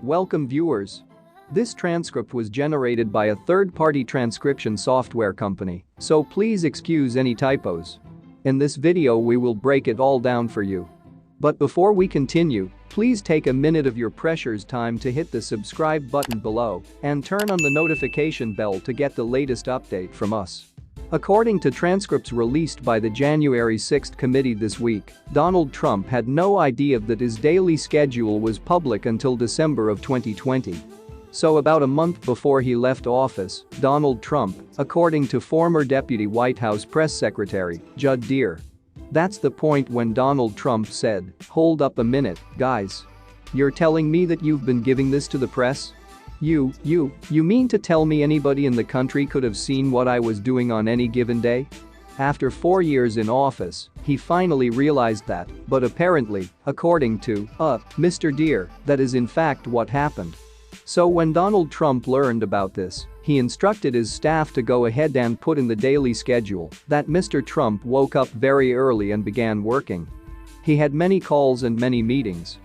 Welcome viewers. This transcript was generated by a third-party transcription software company, so please excuse any typos. In this video we will break it all down for you. But before we continue, please take a minute of your precious time to hit the subscribe button below and turn on the notification bell to get the latest update from us. According to transcripts released by the January 6 committee this week, Donald Trump had no idea that his daily schedule was public until December of 2020. So about a month before he left office, Donald Trump, according to former Deputy White House Press Secretary Judd Deere. That's the point when Donald Trump said, "Hold up a minute, guys. You're telling me that you've been giving this to the press? You mean to tell me anybody in the country could have seen what I was doing on any given day?" After 4 years in office, he finally realized that, but apparently, according to Mr. Deere, that is in fact what happened. So when Donald Trump learned about this, he instructed his staff to go ahead and put in the daily schedule that Mr. Trump woke up very early and began working. He had many calls and many meetings.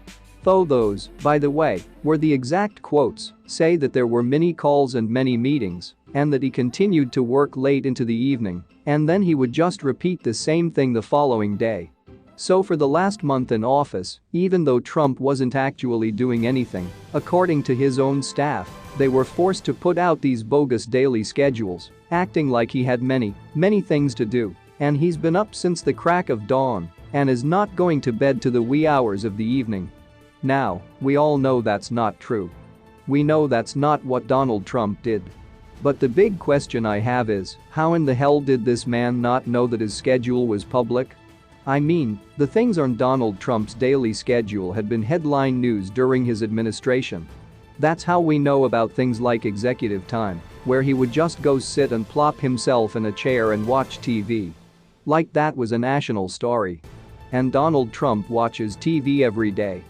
Though those, by the way, were the exact quotes, say that there were many calls and many meetings, and that he continued to work late into the evening, and then he would just repeat the same thing the following day. So for the last month in office, even though Trump wasn't actually doing anything, according to his own staff, they were forced to put out these bogus daily schedules, acting like he had many things to do, and he's been up since the crack of dawn and is not going to bed to the wee hours of the evening. Now, we all know that's not true. We know that's not what Donald Trump did. But the big question I have is, how in the hell did this man not know that his schedule was public? I mean, the things on Donald Trump's daily schedule had been headline news during his administration. That's how we know about things like executive time, where he would just go sit and plop himself in a chair and watch TV. Like that was a national story. And Donald Trump watches TV every day.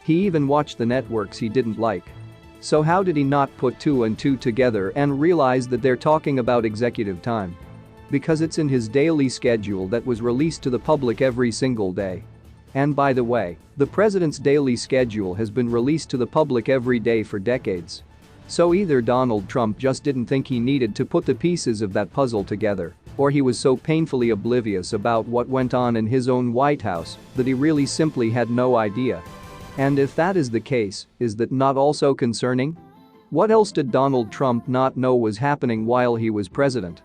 He even watched the networks he didn't like. So how did he not put two and two together and realize that they're talking about executive time? Because it's in his daily schedule that was released to the public every single day. And by the way, the president's daily schedule has been released to the public every day for decades. So either Donald Trump just didn't think he needed to put the pieces of that puzzle together, or he was so painfully oblivious about what went on in his own White House that he really simply had no idea. And if that is the case, is that not also concerning? What else did Donald Trump not know was happening while he was president?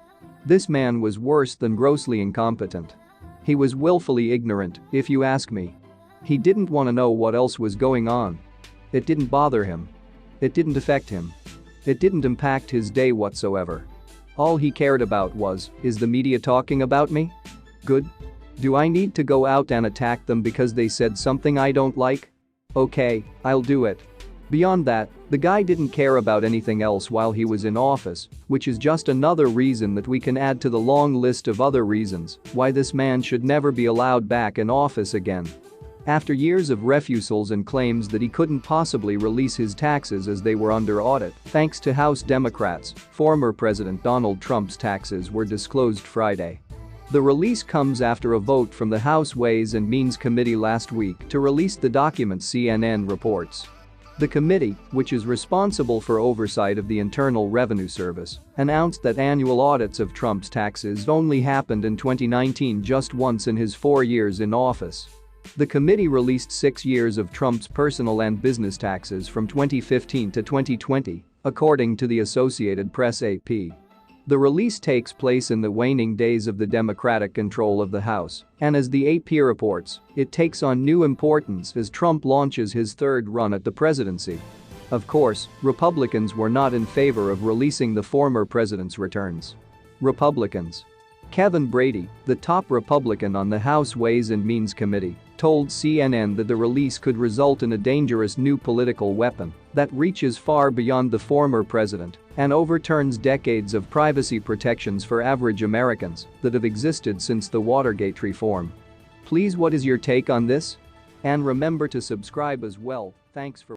This man was worse than grossly incompetent. He was willfully ignorant, if you ask me. He didn't want to know what else was going on. It didn't bother him. It didn't affect him. It didn't impact his day whatsoever. All he cared about was, is the media talking about me? Good. Do I need to go out and attack them because they said something I don't like? Okay, I'll do it. Beyond that, the guy didn't care about anything else while he was in office, which is just another reason that we can add to the long list of other reasons why this man should never be allowed back in office again. After years of refusals and claims that he couldn't possibly release his taxes as they were under audit, thanks to House Democrats, former President Donald Trump's taxes were disclosed Friday. The release comes after a vote from the House Ways and Means Committee last week to release the documents, CNN reports. The committee, which is responsible for oversight of the Internal Revenue Service, announced that annual audits of Trump's taxes only happened in 2019, just once in his 4 years in office. The committee released 6 years of Trump's personal and business taxes from 2015 to 2020, according to the Associated Press (AP). The release takes place in the waning days of the Democratic control of the House, and as the AP reports, it takes on new importance as Trump launches his third run at the presidency. Of course, Republicans were not in favor of releasing the former president's returns. Republicans. Kevin Brady, the top Republican on the House Ways and Means Committee, told CNN that the release could result in a dangerous new political weapon that reaches far beyond the former president and overturns decades of privacy protections for average Americans that have existed since the Watergate reform. Please, what is your take on this? And remember to subscribe as well. Thanks for